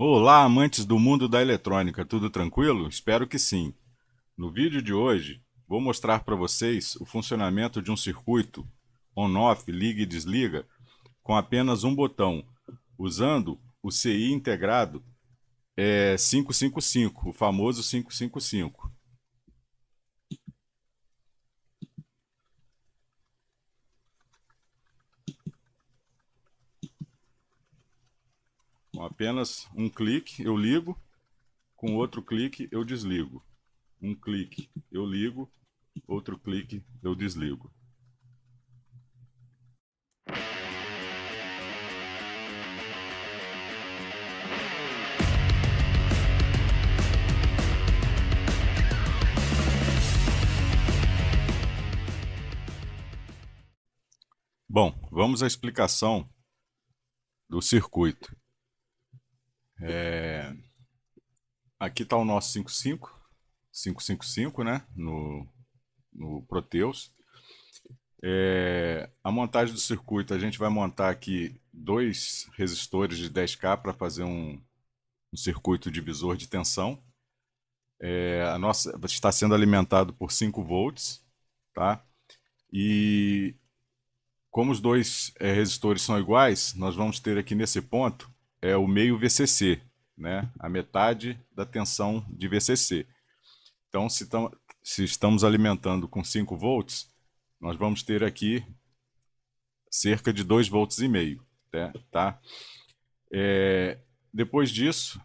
Olá, amantes do mundo da eletrônica, tudo tranquilo? Espero que sim. No vídeo de hoje, vou mostrar para vocês o funcionamento de um circuito on-off, liga e desliga, com apenas um botão, usando o CI integrado 555, o famoso 555. Com apenas um clique eu ligo, com outro clique eu desligo. Um clique eu ligo, outro clique eu desligo. Bom, vamos à explicação do circuito. Aqui está o nosso 555, né? No Proteus. A montagem do circuito, a gente vai montar aqui dois resistores de 10K para fazer um circuito divisor de tensão. A nossa está sendo alimentado por 5 volts, tá? E como os dois resistores são iguais, nós vamos ter aqui nesse ponto o meio VCC, né? A metade da tensão de VCC. Então, se estamos alimentando com 5 volts, nós vamos ter aqui cerca de 2 volts e meio, né? Tá? Depois disso,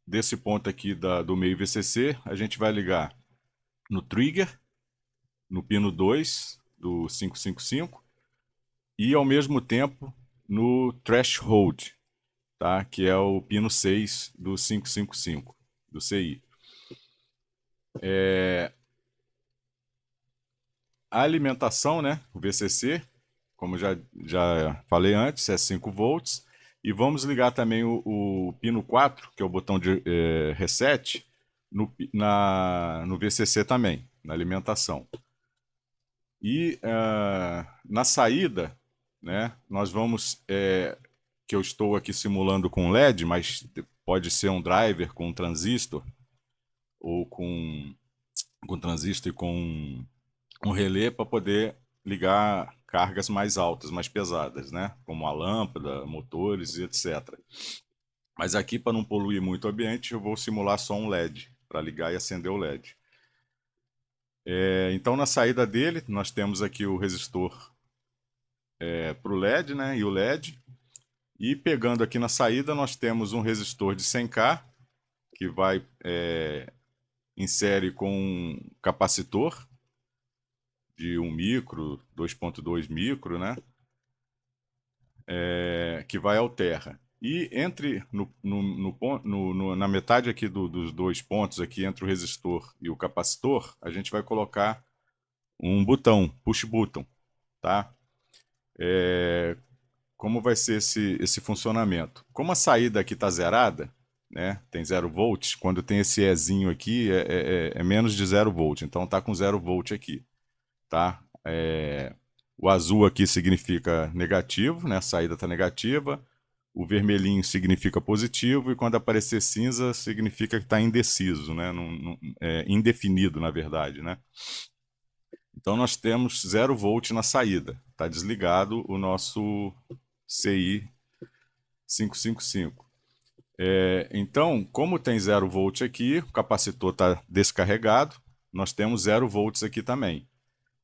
desse ponto aqui do meio VCC, a gente vai ligar no trigger, no pino 2 do 555 e ao mesmo tempo no threshold, tá? Que é o pino 6 do 555, do CI. A alimentação, né, o VCC, como já falei antes, é 5 volts. E vamos ligar também o pino 4, que é o botão de reset, no VCC também, na alimentação. E na saída, né, nós vamos, que eu estou aqui simulando com LED, mas pode ser um driver com um transistor, ou com transistor e com um relé para poder ligar cargas mais altas, mais pesadas, né? Como a lâmpada, motores e etc. Mas aqui, para não poluir muito o ambiente, eu vou simular só um LED, para ligar e acender o LED. Então, na saída dele, nós temos aqui o resistor para o LED, né? E o LED. E pegando aqui na saída, nós temos um resistor de 100K, que vai insere com um capacitor de 1 micro, 2,2 micro, né? Que vai ao terra. E entre na metade aqui dos dois pontos, aqui entre o resistor e o capacitor, a gente vai colocar um botão, push button, tá? Como vai ser esse funcionamento? Como a saída aqui está zerada, né? Tem 0 volts, quando tem esse Ezinho aqui é menos de 0 volt, então tá com 0 volt aqui, tá? O azul aqui significa negativo, né? A saída está negativa. O vermelhinho significa positivo e quando aparecer cinza significa que está indeciso, né? Indefinido, na verdade, né? Então nós temos 0 volt na saída. Está desligado o nosso CI 555. Então, como tem 0 volt aqui, o capacitor está descarregado, nós temos 0 volts aqui também.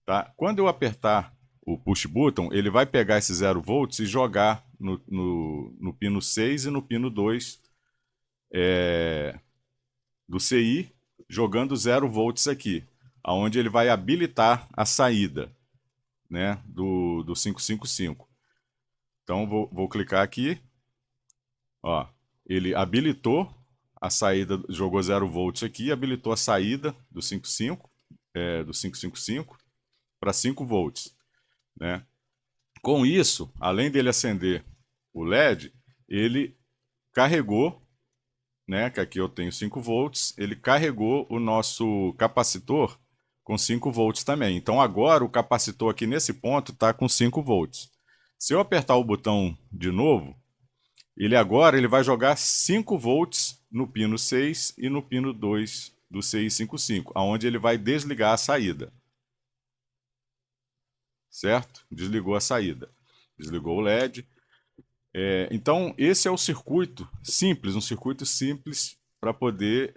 Tá? Quando eu apertar o push button, ele vai pegar esse 0 volts e jogar no pino 6 e no pino 2 do CI, jogando 0 volts aqui, aonde ele vai habilitar a saída, né, do 555. Então vou clicar aqui, ó, ele habilitou a saída, jogou 0 volts aqui, habilitou a saída do 555 para 5 volts, né? Com isso, além dele acender o LED, ele carregou, né, que aqui eu tenho 5 volts, ele carregou o nosso capacitor com 5 volts também. Então agora o capacitor aqui nesse ponto está com 5 volts. Se eu apertar o botão de novo, Ele vai jogar 5 volts no pino 6 e no pino 2 do CI55, aonde ele vai desligar a saída. Certo? Desligou a saída. Desligou o LED. Então, esse é o circuito simples, um circuito simples para poder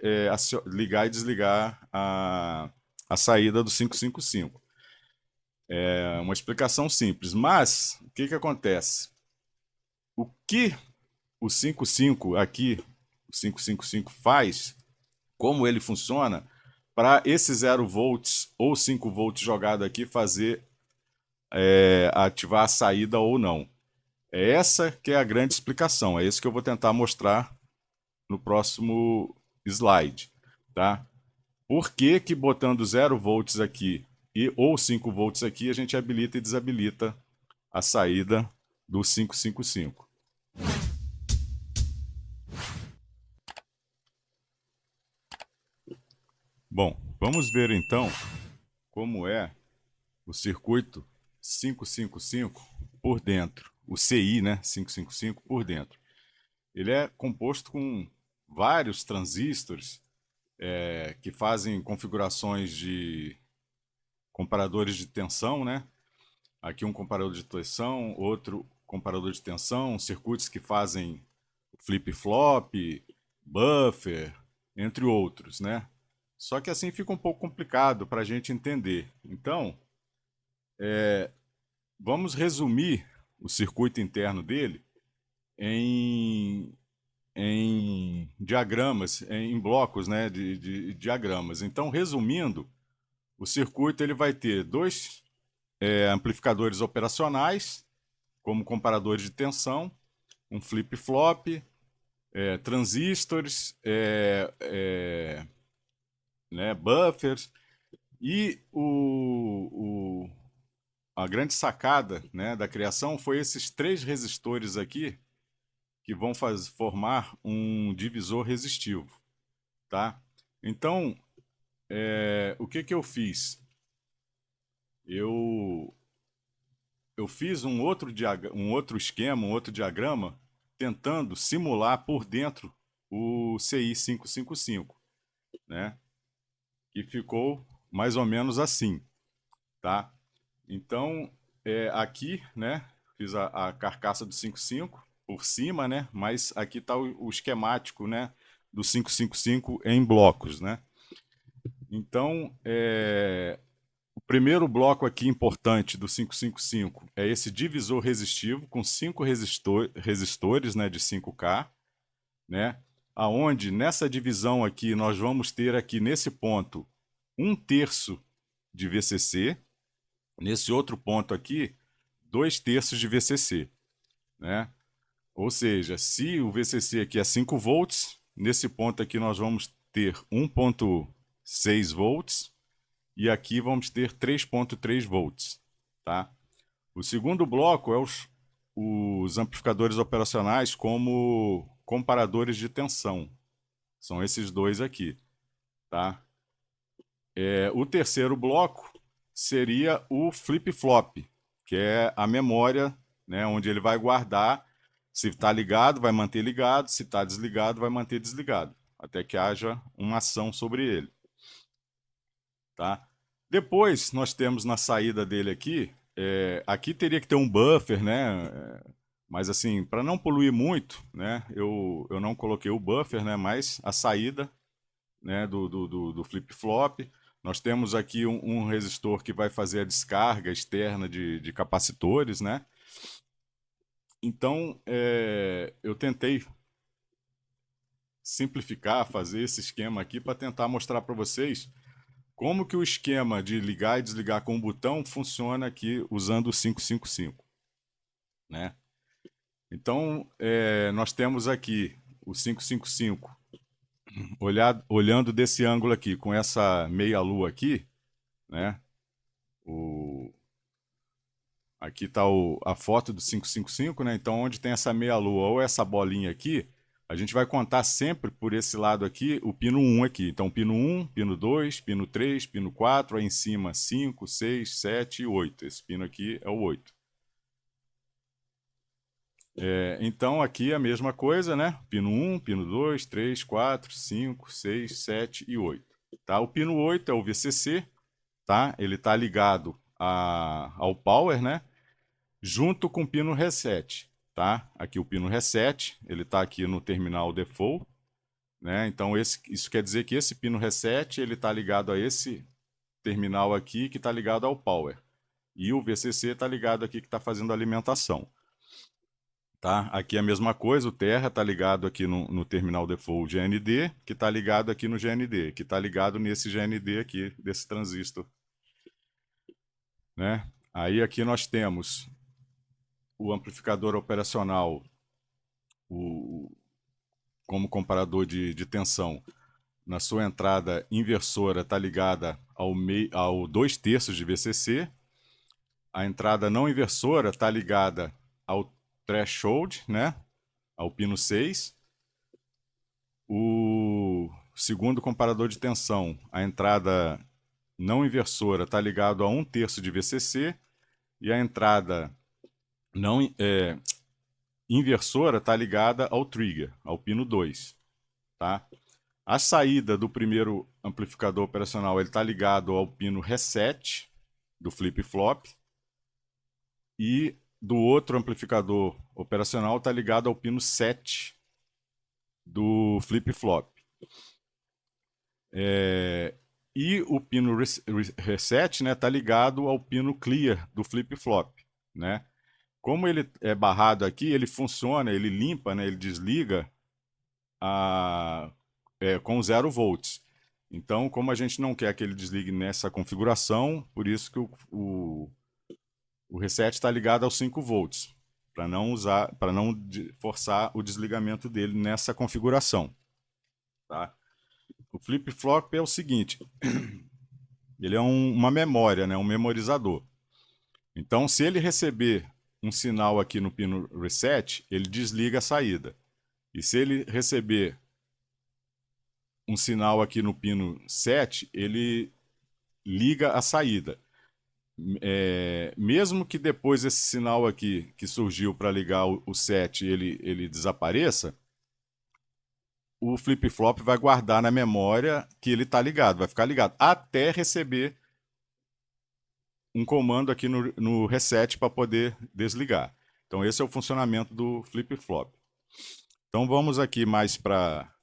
ligar e desligar a saída do 555. É uma explicação simples, mas o que acontece? O que o 55 aqui, o 555 faz, como ele funciona, para esse 0 volts ou 5 volts jogado aqui fazer ativar a saída ou não. É essa que é a grande explicação, é isso que eu vou tentar mostrar no próximo slide, tá? Por que que botando 0 volts aqui ou 5 volts aqui, a gente habilita e desabilita a saída do 555? Bom, vamos ver então como é o circuito 555 por dentro, o CI, né, 555 por dentro. Ele é composto com vários transistores que fazem configurações de comparadores de tensão, né? Aqui um comparador de tensão, outro comparador de tensão, circuitos que fazem flip-flop, buffer, entre outros, né? Só que assim fica um pouco complicado para a gente entender. Então, vamos resumir o circuito interno dele em, em diagramas, em blocos, né, de diagramas. Então, resumindo, o circuito ele vai ter dois amplificadores operacionais, como comparadores de tensão, um flip-flop, transistores, né, buffers, e a grande sacada, né, da criação foi esses 3 resistores aqui, que vão formar um divisor resistivo. Tá? Então, o que eu fiz? Eu, eu fiz um outro esquema, um outro diagrama, tentando simular por dentro o CI555, né? Que ficou mais ou menos assim, tá? Então, aqui, né, fiz a carcaça do 55 por cima, né? Mas aqui está o esquemático, né, do 555 em blocos, né? Então, o primeiro bloco aqui importante do 555 é esse divisor resistivo com 5 resistores, né, de 5K, né? Aonde nessa divisão aqui nós vamos ter aqui nesse ponto 1/3 de VCC, nesse outro ponto aqui 2/3 de VCC, né? Ou seja, se o VCC aqui é 5 volts, nesse ponto aqui nós vamos ter 1,6 volts e aqui vamos ter 3,3 volts, tá? O segundo bloco é os amplificadores operacionais como comparadores de tensão. São esses dois aqui, tá? O terceiro bloco seria o flip-flop, que é a memória, né, onde ele vai guardar. Se está ligado, vai manter ligado. Se está desligado, vai manter desligado, até que haja uma ação sobre ele. Tá? Depois, nós temos na saída dele aqui, aqui teria que ter um buffer, né? Mas assim, para não poluir muito, né, eu não coloquei o buffer, né, mas a saída, né, do flip-flop. Nós temos aqui um resistor que vai fazer a descarga externa de capacitores, né? Então, eu tentei simplificar, fazer esse esquema aqui para tentar mostrar para vocês como que o esquema de ligar e desligar com o botão funciona aqui usando o 555, né? Então, nós temos aqui o 555 olhando desse ângulo aqui, com essa meia-lua aqui, né? Aqui está a foto do 555, né? Então, onde tem essa meia-lua ou essa bolinha aqui, a gente vai contar sempre por esse lado aqui o pino 1 aqui. Então, pino 1, pino 2, pino 3, pino 4, aí em cima 5, 6, 7 e 8. Esse pino aqui é o 8. Então aqui é a mesma coisa, né? Pino 1, pino 2, 3, 4, 5, 6, 7 e 8. Tá? O pino 8 é o VCC, tá? Ele está ligado ao power, né? Junto com o pino reset, tá? Aqui o pino reset, ele está aqui no terminal default, né? Então isso quer dizer que esse pino reset ele está ligado a esse terminal aqui que está ligado ao power. E o VCC está ligado aqui que está fazendo a alimentação. Tá? Aqui é a mesma coisa, o Terra está ligado aqui no terminal default GND, que está ligado aqui no GND, que está ligado nesse GND aqui, desse transistor. Né? Aí aqui nós temos o amplificador operacional como comparador de tensão. Na sua entrada inversora está ligada ao 2/3 de VCC. A entrada não inversora está ligada ao threshold, né? Ao pino 6. O segundo comparador de tensão, a entrada não inversora está ligado a 1/3 de VCC e a entrada não inversora está ligada ao trigger, ao pino 2. Tá? A saída do primeiro amplificador operacional está ligado ao pino reset do flip-flop e do outro amplificador operacional está ligado ao pino 7 do flip-flop. E o pino reset está ligado ao pino clear do flip-flop. Né? Como ele é barrado aqui, ele funciona, ele limpa, né, ele desliga com 0 volts. Então, como a gente não quer que ele desligue nessa configuração, por isso que o reset está ligado aos 5 volts, para não forçar o desligamento dele nessa configuração. Tá? O flip-flop é o seguinte, ele é uma memória, né, um memorizador. Então, se ele receber um sinal aqui no pino reset, ele desliga a saída. E se ele receber um sinal aqui no pino 7, ele liga a saída. Mesmo que depois esse sinal aqui que surgiu para ligar o 7 ele desapareça, o flip-flop vai guardar na memória que ele está ligado, vai ficar ligado, até receber um comando aqui no reset para poder desligar. Então esse é o funcionamento do flip-flop. Então vamos aqui mais para...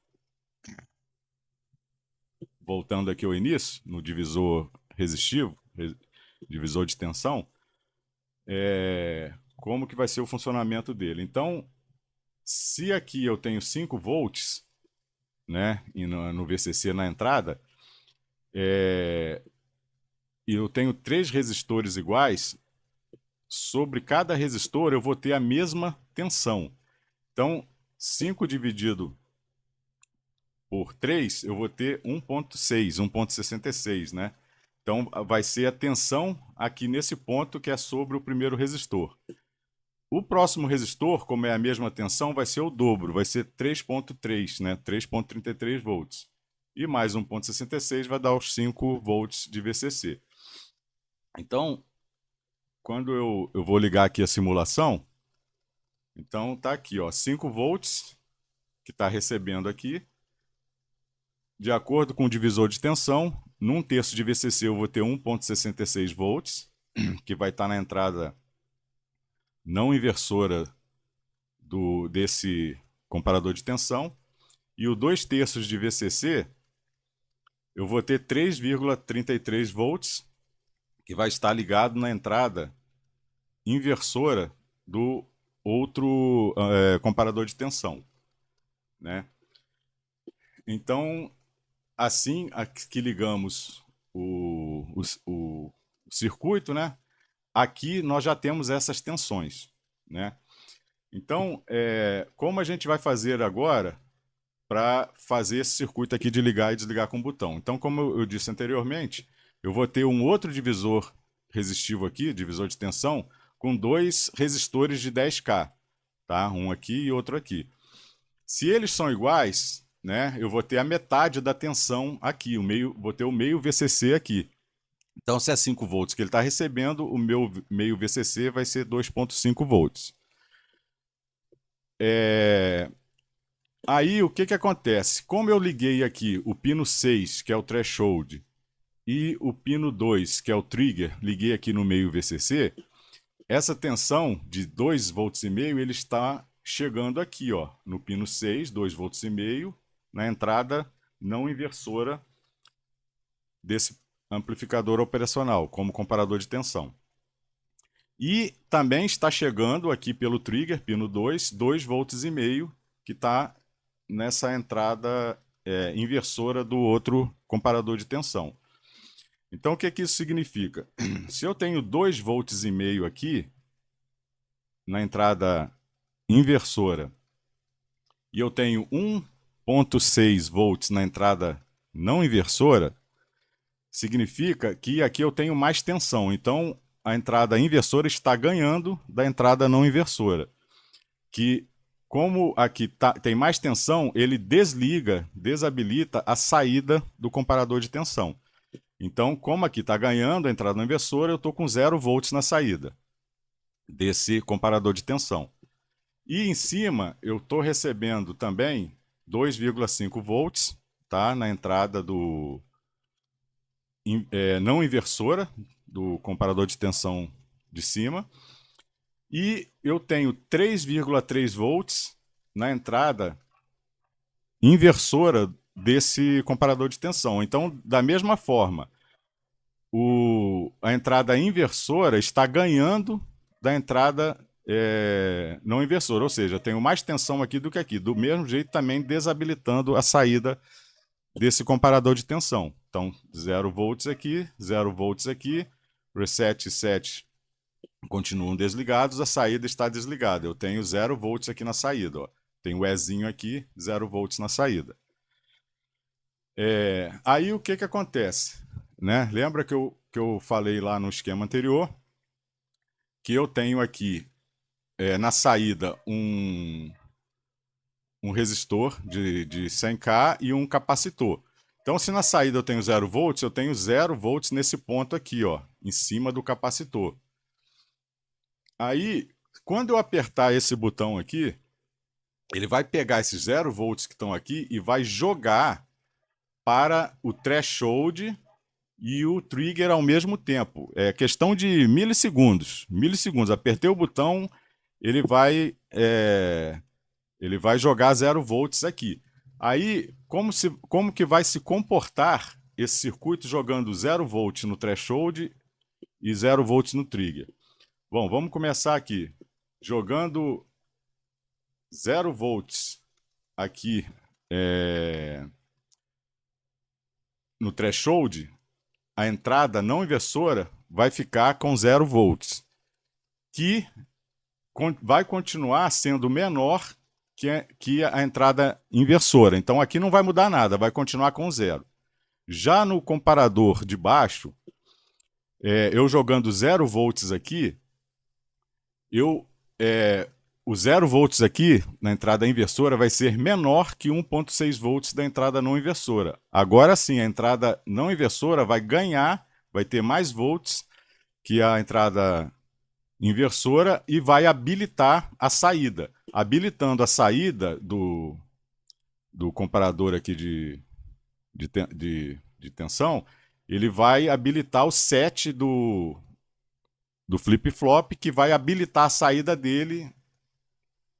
Voltando aqui ao início, no divisor resistivo, divisor de tensão, como que vai ser o funcionamento dele. Então, se aqui eu tenho 5 volts, né, e no VCC na entrada, e eu tenho 3 resistores iguais, sobre cada resistor eu vou ter a mesma tensão. Então, 5 dividido por 3, eu vou ter 1.6, 1.66, né? Então, vai ser a tensão aqui nesse ponto que é sobre o primeiro resistor. O próximo resistor, como é a mesma tensão, vai ser o dobro, vai ser 3.3, né? 3.33 volts. E mais 1.66 vai dar os 5 volts de VCC. Então, quando eu vou ligar aqui a simulação, então tá aqui, ó, 5 volts que está recebendo aqui. De acordo com o divisor de tensão, num terço de VCC eu vou ter 1.66 volts, que vai estar na entrada não inversora desse comparador de tensão. E o 2/3 de VCC, eu vou ter 3,33 volts, que vai estar ligado na entrada inversora do outro comparador de tensão. Né? Então, assim que ligamos o circuito, né? Aqui nós já temos essas tensões. Né? Então, como a gente vai fazer agora para fazer esse circuito aqui de ligar e desligar com o botão? Então, como eu disse anteriormente, eu vou ter um outro divisor resistivo aqui, divisor de tensão, com 2 resistores de 10K. Tá? Um aqui e outro aqui. Se eles são iguais, né, eu vou ter a metade da tensão aqui, vou ter o meio VCC aqui. Então, se é 5 volts que ele está recebendo, o meu meio VCC vai ser 2,5 volts. É, Aí o que que acontece? Como eu liguei aqui o pino 6, que é o threshold, e o pino 2, que é o trigger, liguei aqui no meio VCC, essa tensão de 2,5 volts, ele está chegando aqui, ó, no pino 6, 2,5 volts, na entrada não inversora desse amplificador operacional, como comparador de tensão. E também está chegando aqui pelo trigger, pino 2, 2,5 volts, que está nessa entrada inversora do outro comparador de tensão. Então, o que que isso significa? Se eu tenho 2,5 volts aqui na entrada inversora e eu tenho 1,6 volts na entrada não inversora, significa que aqui eu tenho mais tensão. Então, a entrada inversora está ganhando da entrada não inversora. Que, como aqui tem mais tensão, ele desabilita a saída do comparador de tensão. Então, como aqui está ganhando a entrada não inversora, eu estou com 0 volts na saída desse comparador de tensão. E em cima, eu estou recebendo também 2,5 volts, tá, na entrada não inversora do comparador de tensão de cima. E eu tenho 3,3 volts na entrada inversora desse comparador de tensão. Então, da mesma forma, a entrada inversora está ganhando da entrada não inversora, ou seja, eu tenho mais tensão aqui do que aqui. Do mesmo jeito, também desabilitando a saída desse comparador de tensão. Então, 0 volts aqui, 0 volts aqui, reset e set continuam desligados, a saída está desligada. Eu tenho 0 volts aqui na saída. Ó. Tem o Ezinho aqui, 0 volts na saída. Aí o que, que acontece? Né? Lembra que eu falei lá no esquema anterior que eu tenho aqui na saída um resistor de 100K e um capacitor. Então, se na saída eu tenho 0 volts, eu tenho 0 volts nesse ponto aqui, ó, em cima do capacitor. Aí, quando eu apertar esse botão aqui, ele vai pegar esses 0 volts que estão aqui e vai jogar para o threshold e o trigger ao mesmo tempo. É questão de milissegundos. Milissegundos. Apertei o botão, ele vai, ele vai jogar 0 volts aqui. Aí, como que vai se comportar esse circuito jogando 0 volts no threshold e 0 volts no trigger? Bom, vamos começar aqui. Jogando 0 volts aqui no threshold, a entrada não inversora vai ficar com 0 volts, que vai continuar sendo menor que a entrada inversora. Então aqui não vai mudar nada, vai continuar com 0. Já no comparador de baixo, eu jogando 0 volts aqui, o 0 volts aqui na entrada inversora vai ser menor que 1,6 volts da entrada não inversora. Agora sim, a entrada não inversora vai ganhar, vai ter mais volts que a entrada inversora e vai habilitar a saída. Habilitando a saída do comparador aqui de tensão, ele vai habilitar o set do flip-flop, que vai habilitar a saída dele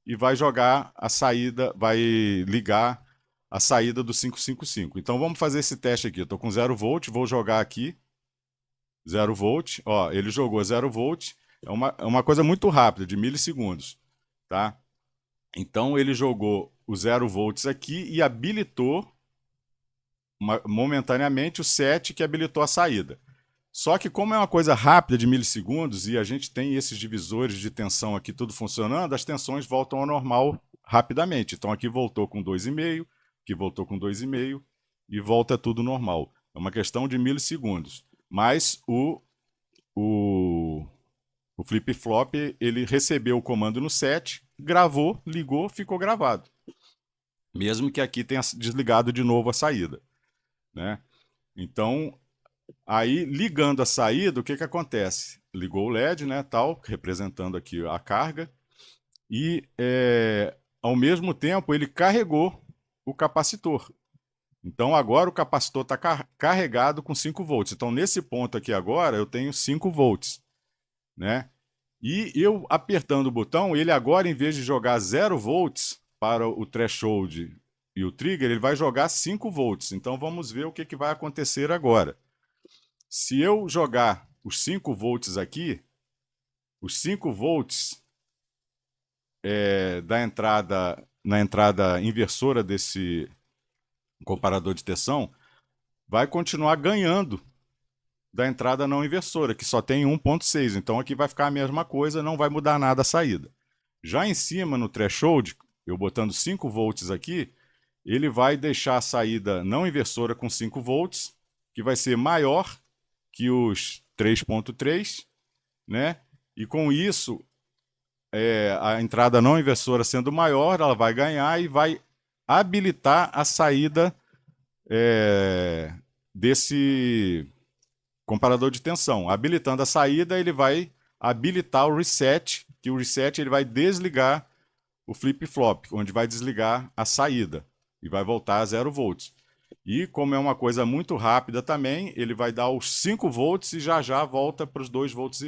e vai jogar a saída, vai ligar a saída do 555. Então vamos fazer esse teste aqui. Eu estou com 0 volt, vou jogar aqui 0 volt. Ó, ele jogou 0 volt. É uma coisa muito rápida, de milissegundos. Tá? Então ele jogou o 0 volts aqui e habilitou momentaneamente o set que habilitou a saída. Só que como é uma coisa rápida de milissegundos e a gente tem esses divisores de tensão aqui tudo funcionando, as tensões voltam ao normal rapidamente. Então aqui voltou com 2,5, aqui voltou com 2,5 e volta tudo normal. É uma questão de milissegundos. Mas o flip-flop, ele recebeu o comando no set, gravou, ligou, ficou gravado. Mesmo que aqui tenha desligado de novo a saída. Né? Então, aí, ligando a saída, o que, que acontece? Ligou o LED, né, tal, representando aqui a carga, e ao mesmo tempo, ele carregou o capacitor. Então, agora o capacitor está carregado com 5 volts. Então, nesse ponto aqui agora, eu tenho 5 volts, né? E eu apertando o botão, ele agora, em vez de jogar 0 volts para o threshold e o trigger, ele vai jogar 5 volts. Então, vamos ver o que vai acontecer agora. Se eu jogar os 5 volts aqui, os 5 volts da entrada, na entrada inversora desse comparador de tensão, vai continuar ganhando da entrada não inversora, que só tem 1.6. Então aqui vai ficar a mesma coisa, não vai mudar nada a saída. Já em cima, no threshold, eu botando 5 volts aqui, ele vai deixar a saída não inversora com 5 volts, que vai ser maior que os 3.3, né? E com isso, a entrada não inversora sendo maior, ela vai ganhar e vai habilitar a saída desse comparador de tensão. Habilitando a saída, ele vai habilitar o reset, que o reset ele vai desligar o flip-flop, onde vai desligar a saída e vai voltar a 0 volts. E como é uma coisa muito rápida também, ele vai dar os 5 volts e já volta para os 2,5 volts,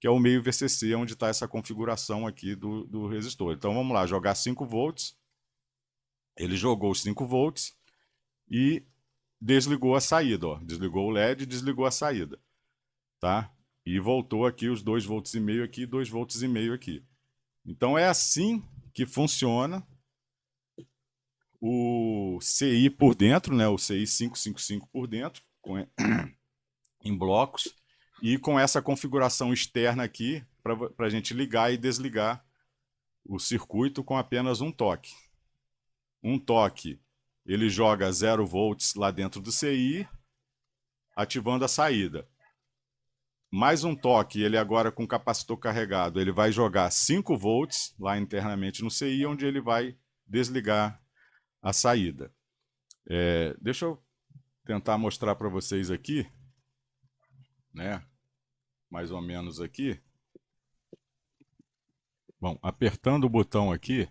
que é o meio VCC, onde está essa configuração aqui do resistor. Então vamos lá, jogar 5 volts. Ele jogou os 5 volts e desligou a saída. Ó. Desligou o LED e desligou a saída. Tá? E voltou aqui os 2,5 volts aqui e 2,5 volts aqui. Então é assim que funciona o CI por dentro, né? O CI 555 por dentro, em blocos, e com essa configuração externa aqui para a gente ligar e desligar o circuito com apenas um toque. Um toque, ele joga 0 volts lá dentro do CI, ativando a saída. Mais um toque, ele agora com o capacitor carregado, ele vai jogar 5 volts lá internamente no CI, onde ele vai desligar a saída. Deixa eu tentar mostrar para vocês aqui, né? Mais ou menos aqui. Bom, apertando o botão aqui,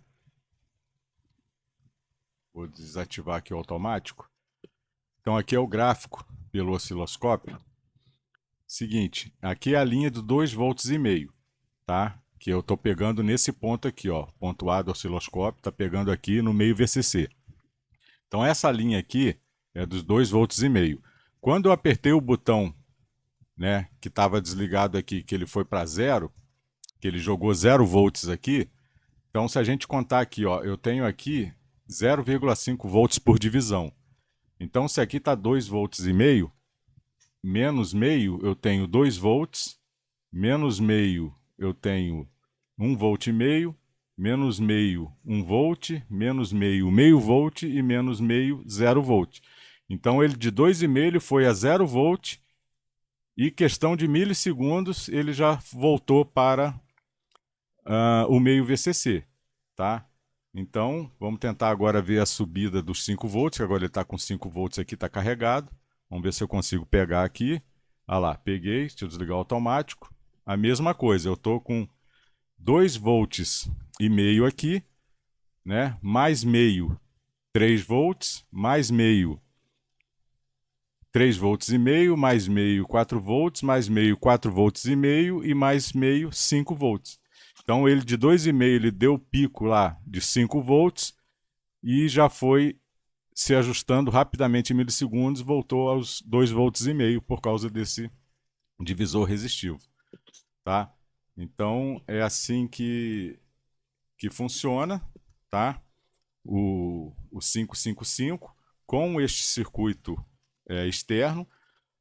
vou desativar aqui o automático. Então aqui é o gráfico pelo osciloscópio. Seguinte, aqui é a linha de 2,5 volts, tá? Que eu estou pegando nesse ponto aqui, ó, ponto A do osciloscópio, está pegando aqui no meio VCC. Então essa linha aqui é dos 2,5 volts. Quando eu apertei o botão, né, que estava desligado aqui, que ele foi para 0, que ele jogou 0 volts aqui, então se a gente contar aqui, ó, eu tenho aqui 0,5 volts por divisão. Então se aqui está 2,5 volts, menos meio eu tenho 2 volts, menos meio eu tenho 1,5 volt, menos meio 1 volt, menos meio volt e menos meio 0 volt. Então ele de 2,5 ele foi a 0 volt e questão de milissegundos ele já voltou para o meio VCC, tá? Então vamos tentar agora ver a subida dos 5 volts, que agora ele está com 5 volts aqui, está carregado. Vamos ver se eu consigo pegar aqui. Ah lá, peguei, deixa eu desligar o automático. A mesma coisa, eu estou com 2 volts e meio aqui, né? Mais meio 3 volts, mais meio 3 volts e meio, mais meio 4 volts, mais meio 4 volts e meio e mais meio 5 volts. Então ele de 2,5 ele deu o pico lá de 5 volts e já foi se ajustando rapidamente em milissegundos, voltou aos 2,5 volts por causa desse divisor resistivo, tá? Então é assim que funciona, tá? O 555 com este circuito externo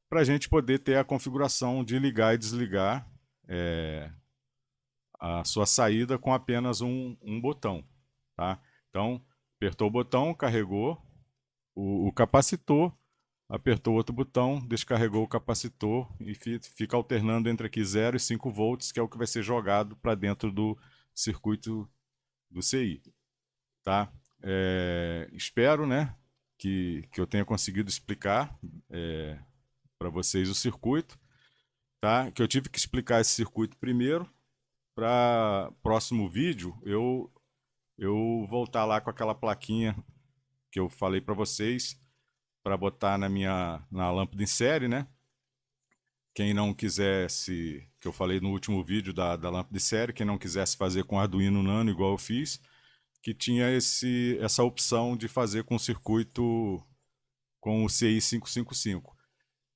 para a gente poder ter a configuração de ligar e desligar a sua saída com apenas um botão, tá? Então apertou o botão, carregou o capacitor, apertou outro botão, descarregou o capacitor e fica alternando entre aqui 0 e 5 volts, que é o que vai ser jogado para dentro do circuito do CI. Tá? Espero, né, que eu tenha conseguido explicar para vocês o circuito. Tá? Que eu tive que explicar esse circuito primeiro. Para próximo vídeo, eu eu voltar lá com aquela plaquinha que eu falei para vocês, para botar na lâmpada em série, né? Quem não quisesse, que eu falei no último vídeo da lâmpada de série, quem não quisesse fazer com Arduino Nano igual eu fiz, que tinha essa opção de fazer com circuito com o CI 555.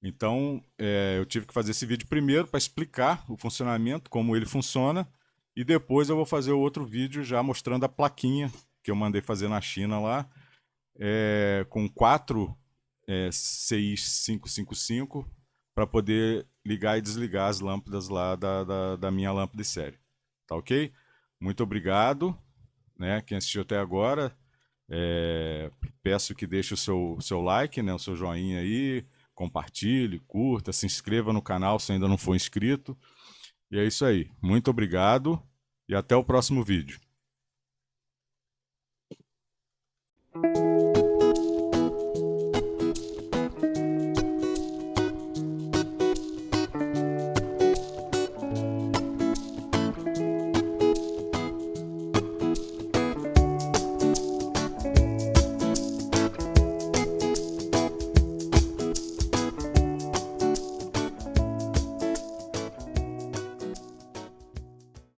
Então, eu tive que fazer esse vídeo primeiro para explicar o funcionamento, como ele funciona, e depois eu vou fazer outro vídeo já mostrando a plaquinha que eu mandei fazer na China lá, com 4 CI 555 para poder ligar e desligar as lâmpadas lá da minha lâmpada de série. Tá ok? Muito obrigado, né? Quem assistiu até agora, peço que deixe o seu like, né? O seu joinha aí, compartilhe, curta, se inscreva no canal se ainda não for inscrito. E é isso aí. Muito obrigado e até o próximo vídeo.